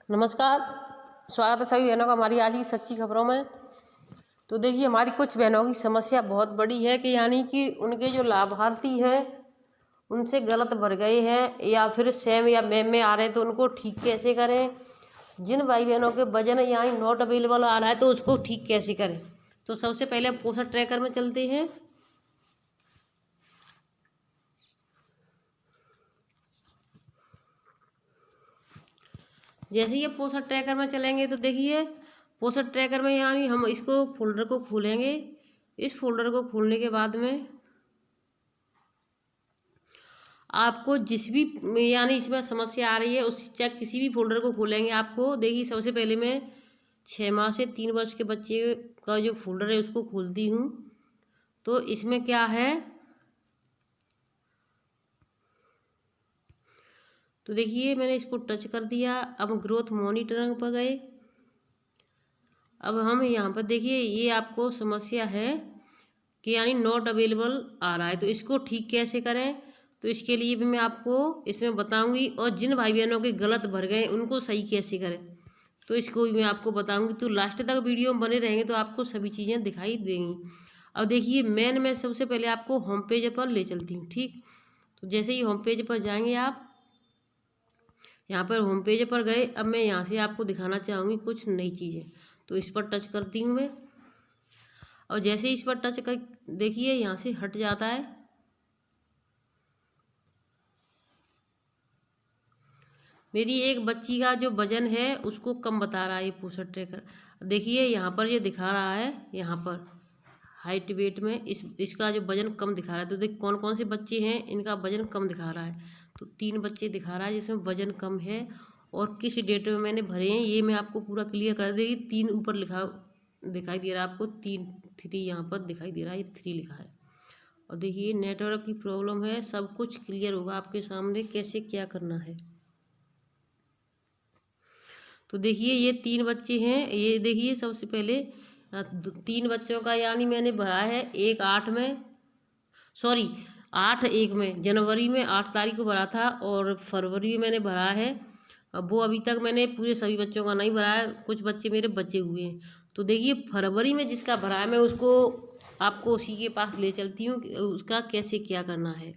नमस्कार। स्वागत है सभी बहनों का हमारी आज की सच्ची खबरों में। तो देखिए, हमारी कुछ बहनों की समस्या बहुत बड़ी है कि यानी कि उनके जो लाभार्थी हैं उनसे गलत भर गए हैं या फिर सेम या मैम में आ रहे हैं, तो उनको ठीक कैसे करें। जिन भाई बहनों के वजन यहाँ नॉट अवेलेबल आ रहा है तो उसको ठीक कैसे करें। तो सबसे पहले हम पोषण ट्रैकर में चलते हैं। जैसे ही पोषण ट्रैकर में चलेंगे तो देखिए, पोषण ट्रैकर में यानी हम इसको फोल्डर को खोलेंगे। इस फोल्डर को खोलने के बाद में आपको जिस भी यानी इसमें समस्या आ रही है उस चाहे किसी भी फोल्डर को खोलेंगे, आपको देखिए सबसे पहले मैं 6 माह से 3 वर्ष के बच्चे का जो फोल्डर है उसको खोलती हूँ। तो इसमें क्या है, तो देखिए मैंने इसको टच कर दिया। अब ग्रोथ मॉनिटरिंग पर गए। अब हम यहाँ पर देखिए ये आपको समस्या है कि यानी नॉट अवेलेबल आ रहा है, तो इसको ठीक कैसे करें। तो इसके लिए भी मैं आपको इसमें बताऊंगी, और जिन भाई बहनों के गलत भर गए उनको सही कैसे करें तो इसको भी मैं आपको बताऊंगी। तो लास्ट तक वीडियो में बने रहेंगे तो आपको सभी चीज़ें दिखाई देंगी। अब देखिए मेन में सबसे पहले आपको होम पेज पर ले चलती हूँ, ठीक। तो जैसे ही होम पेज पर जाएंगे आप, यहाँ पर होम पेज पर गए। अब मैं यहाँ से आपको दिखाना चाहूँगी कुछ नई चीज़ें, तो इस पर टच करती हूँ मैं। और जैसे ही इस पर टच कर देखिए यहाँ से हट जाता है। मेरी एक बच्ची का जो वजन है उसको कम बता रहा है ये पोषण ट्रैकर। देखिए यहाँ पर ये दिखा रहा है, यहाँ पर हाइट वेट में इसका जो वजन कम दिखा रहा है। तो देख कौन कौन से बच्चे हैं इनका वजन कम दिखा रहा है। तो 3 बच्चे दिखा रहा है जिसमें वजन कम है, और किस डेट में मैंने भरे हैं ये मैं आपको पूरा क्लियर कर देगी। 3 ऊपर लिखा दिखाई दे रहा है आपको, 3 यहाँ पर दिखाई दे रहा है, ये 3 लिखा है। और देखिए नेटवर्क की प्रॉब्लम है, सब कुछ क्लियर होगा आपके सामने कैसे क्या करना है। तो देखिए ये 3 बच्चे हैं। ये देखिए सबसे पहले 3 बच्चों का यानी मैंने भरा है 1/8 में, सॉरी 8/1 में, जनवरी में 8 तारीख को भरा था, और फरवरी में मैंने भरा है। अब वो अभी तक मैंने पूरे सभी बच्चों का नहीं भरा है, कुछ बच्चे मेरे बचे हुए हैं। तो देखिए फरवरी में जिसका भरा है मैं उसको आपको उसी के पास ले चलती हूँ कि उसका कैसे क्या करना है।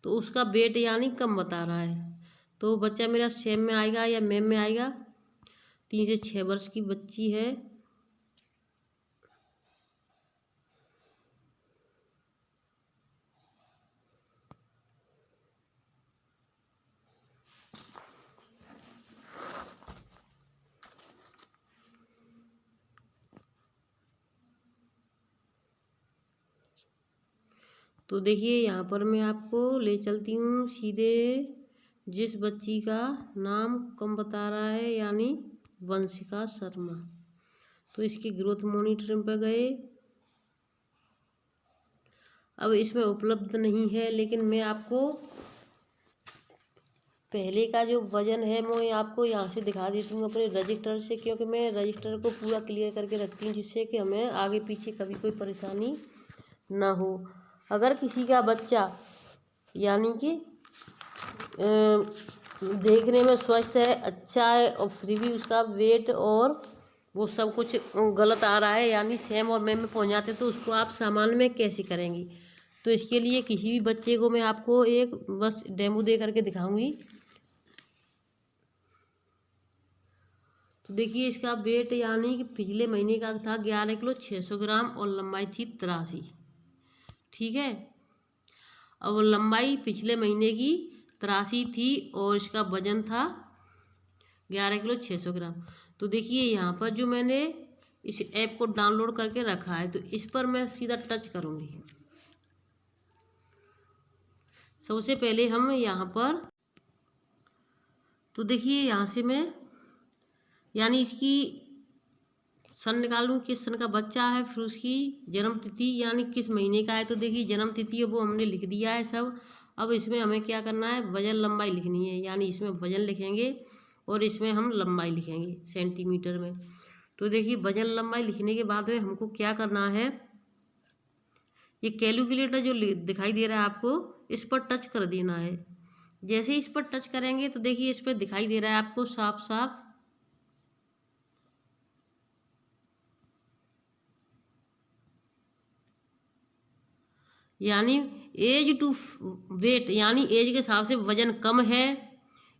तो उसका वेट यानी कम बता रहा है। तो बच्चा मेरा सेम में आएगा या मैम में आएगा। 3 से 6 वर्ष की बच्ची है। तो देखिए यहाँ पर मैं आपको ले चलती हूँ सीधे जिस बच्ची का नाम कम बता रहा है यानी वंशिका शर्मा। तो इसकी ग्रोथ मॉनिटरिंग पर गए। अब इसमें उपलब्ध नहीं है, लेकिन मैं आपको पहले का जो वजन है मैं आपको यहाँ से दिखा देती हूँ अपने रजिस्टर से, क्योंकि मैं रजिस्टर को पूरा क्लियर करके रखती हूँ जिससे कि हमें आगे पीछे कभी कोई परेशानी ना हो। अगर किसी का बच्चा यानी कि देखने में स्वस्थ है, अच्छा है, और फिर भी उसका वेट और वो सब कुछ गलत आ रहा है यानी सेम और मैम में पहुंच जाते, तो उसको आप सामान्य में कैसे करेंगी। तो इसके लिए किसी भी बच्चे को मैं आपको एक बस डेमो दे करके दिखाऊंगी। तो देखिए इसका वेट यानी कि पिछले महीने का था 11 किलो 600 ग्राम, और लंबाई थी 83, ठीक है। अब लंबाई पिछले महीने की 83 थी और इसका वजन था 11 किलो 600 ग्राम। तो देखिए यहाँ पर जो मैंने इस ऐप को डाउनलोड करके रखा है, तो इस पर मैं सीधा टच करूँगी। सबसे पहले हम यहाँ पर, तो देखिए यहाँ से मैं यानी इसकी सन निकालूँ किस सन का बच्चा है, फिर उसकी जन्म तिथि यानी किस महीने का है। तो देखिए जन्म तिथि है वो हमने लिख दिया है सब। अब इसमें हमें क्या करना है, वजन लंबाई लिखनी है, यानी इसमें वजन लिखेंगे और इसमें हम लंबाई लिखेंगे सेंटीमीटर में। तो देखिए वजन लंबाई लिखने के बाद में हमको क्या करना है, ये कैलकुलेटर जो दिखाई दे रहा है आपको, इस पर टच कर देना है। जैसे ही इस पर टच करेंगे तो देखिए इस पर दिखाई दे रहा है आपको साफ साफ, यानी एज टू वेट, यानी एज के हिसाब से वजन कम है।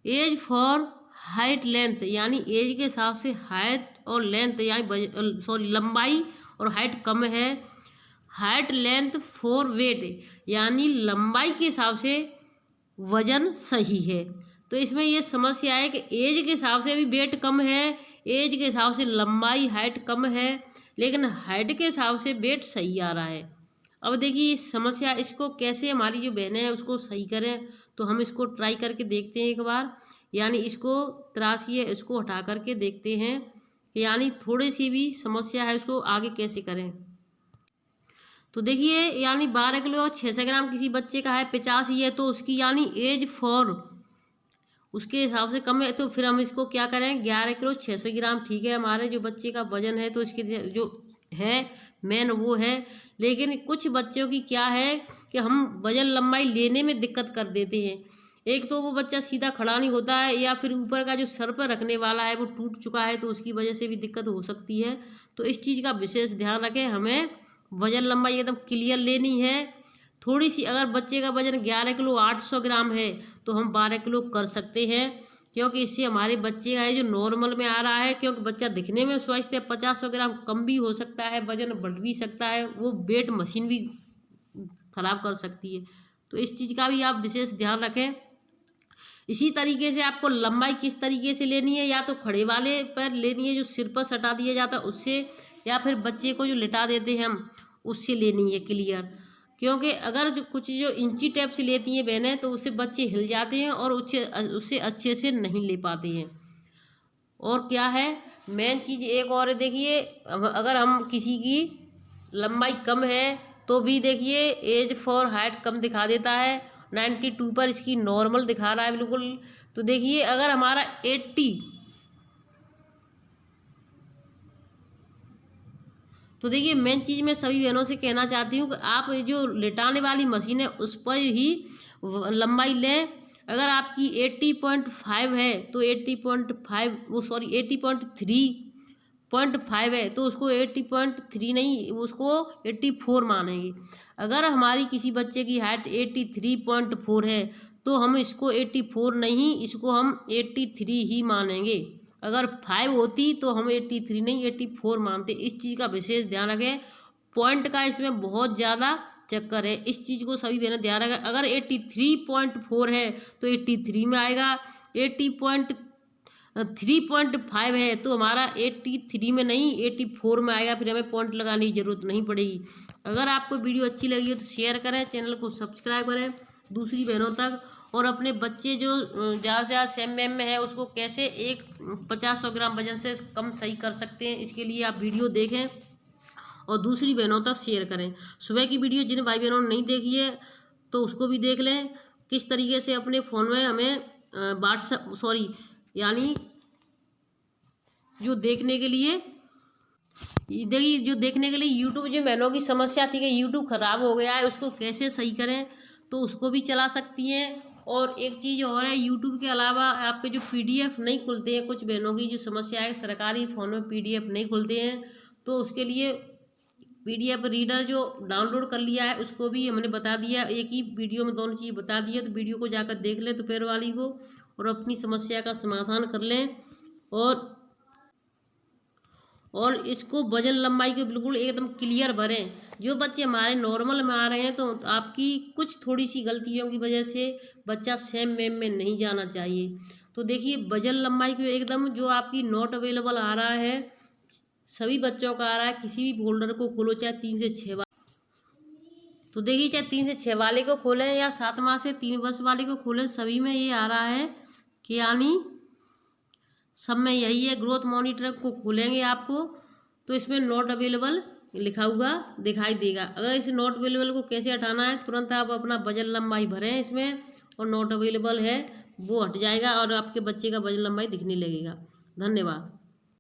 एज फॉर हाइट लेंथ, यानी एज के हिसाब से हाइट और लेंथ यानी सॉरी लंबाई और हाइट कम है। हाइट लेंथ फॉर वेट, यानी लंबाई के हिसाब से वजन सही है। तो इसमें ये समस्या है कि एज के हिसाब से भी वेट कम है, एज के हिसाब से लंबाई हाइट कम है, लेकिन हाइट के हिसाब से वेट सही आ रहा है। अब देखिए इस समस्या, इसको कैसे हमारी जो बहनें हैं उसको सही करें, तो हम इसको ट्राई करके देखते हैं एक बार। यानी इसको तराशिए, इसको हटा करके देखते हैं, यानी थोड़ी सी भी समस्या है उसको आगे कैसे करें। तो देखिए यानी 12 किलो 600 ग्राम किसी बच्चे का है, 85 है, तो उसकी यानी एज फॉर उसके हिसाब से कम है। तो फिर हम इसको क्या करें, 11 किलो 600 ग्राम ठीक है हमारे जो बच्चे का वजन है, तो इसके जो है मेन वो है। लेकिन कुछ बच्चों की क्या है कि हम वजन लंबाई लेने में दिक्कत कर देते हैं। एक तो वो बच्चा सीधा खड़ा नहीं होता है, या फिर ऊपर का जो सर पर रखने वाला है वो टूट चुका है, तो उसकी वजह से भी दिक्कत हो सकती है। तो इस चीज़ का विशेष ध्यान रखें, हमें वजन लंबाई एकदम क्लियर लेनी है। थोड़ी सी अगर बच्चे का वजन 11 किलो 800 ग्राम है तो हम 12 किलो कर सकते हैं, क्योंकि इससे हमारे बच्चे का है जो नॉर्मल में आ रहा है। क्योंकि बच्चा दिखने में सोचते हैं 50 ग्राम कम भी हो सकता है, वजन बढ़ भी सकता है, वो वेट मशीन भी खराब कर सकती है। तो इस चीज़ का भी आप विशेष ध्यान रखें। इसी तरीके से आपको लंबाई किस तरीके से लेनी है, या तो खड़े वाले पर लेनी है जो सिर पर सटा दिया जाता है उससे, या फिर बच्चे को जो लिटा देते हैं हम उससे लेनी है क्लियर। क्योंकि अगर जो कुछ जो इंची टेप से लेती हैं बहनें तो उससे बच्चे हिल जाते हैं और उससे अच्छे से नहीं ले पाते हैं। और क्या है मेन चीज़ एक और देखिए, अगर हम किसी की लंबाई कम है तो भी देखिए एज फॉर हाइट कम दिखा देता है, 92 पर इसकी नॉर्मल दिखा रहा है बिल्कुल। तो देखिए अगर हमारा 80, तो देखिए मेन चीज़ मैं सभी बहनों से कहना चाहती हूँ कि आप जो लिटाने वाली मशीन है उस पर ही लंबाई लें। अगर आपकी 80.5 है तो 80.5 वो सॉरी 80.3.5 है तो उसको 80.3 नहीं, उसको 84 मानेंगे। अगर हमारी किसी बच्चे की हाइट 83.4 है तो हम इसको 84 नहीं, इसको हम 83 ही मानेंगे। अगर 5 होती तो हम 83 नहीं 84 मानते। इस चीज़ का विशेष ध्यान रखें, पॉइंट का इसमें बहुत ज़्यादा चक्कर है, इस चीज़ को सभी बहनें ध्यान रखें। अगर 83.4 है तो 83 में आएगा, 80.3.5 है तो हमारा 83 में नहीं 84 में आएगा, फिर हमें पॉइंट लगाने की ज़रूरत नहीं पड़ेगी। अगर आपको वीडियो अच्छी लगी हो तो शेयर करें, चैनल को सब्सक्राइब करें दूसरी बहनों तक। और अपने बच्चे जो ज़्यादा से ज़्यादा सेम एम में है उसको कैसे 50 ग्राम वजन से कम सही कर सकते हैं, इसके लिए आप वीडियो देखें और दूसरी बहनों तक शेयर करें। सुबह की वीडियो जिन भाई बहनों ने नहीं देखी है तो उसको भी देख लें, किस तरीके से अपने फ़ोन में हमें व्हाट्सएप सॉरी यानी जो देखने के लिए देखिए जो देखने के लिए यूट्यूब, जिन बहनों की समस्या थी कि यूट्यूब ख़राब हो गया है उसको कैसे सही करें तो उसको भी चला सकती हैं। और एक चीज़ और है, यूट्यूब के अलावा आपके जो PDF नहीं खुलते हैं, कुछ बहनों की जो समस्या है सरकारी फ़ोन में PDF नहीं खुलते हैं, तो उसके लिए PDF रीडर जो डाउनलोड कर लिया है उसको भी हमने बता दिया, एक ही वीडियो में दोनों चीज़ बता दी है। तो वीडियो को जाकर देख लें दोपहर वाली को और अपनी समस्या का समाधान कर लें। और इसको वजन लंबाई को बिल्कुल एकदम क्लियर भरें। जो बच्चे हमारे नॉर्मल में आ रहे हैं तो आपकी कुछ थोड़ी सी गलतियों की वजह से बच्चा सेम मेम में नहीं जाना चाहिए। तो देखिए वजन लंबाई को एकदम जो आपकी नॉट अवेलेबल आ रहा है सभी बच्चों का आ रहा है। किसी भी फोल्डर को खोलो चाहे 3 से 6 वाले, तो देखिए चाहे 3 से 6 वाले को खोलें या 7 माह से 3 वर्ष वाले को खोलें, सभी में ये आ रहा है कि यानी सब में यही है। ग्रोथ मॉनिटर को खोलेंगे आपको तो इसमें नॉट अवेलेबल लिखा हुआ दिखाई देगा। अगर इस नॉट अवेलेबल को कैसे हटाना है, तुरंत आप अपना वजन लंबाई भरें इसमें और नॉट अवेलेबल है वो हट जाएगा और आपके बच्चे का वजन लंबाई दिखने लगेगा। धन्यवाद।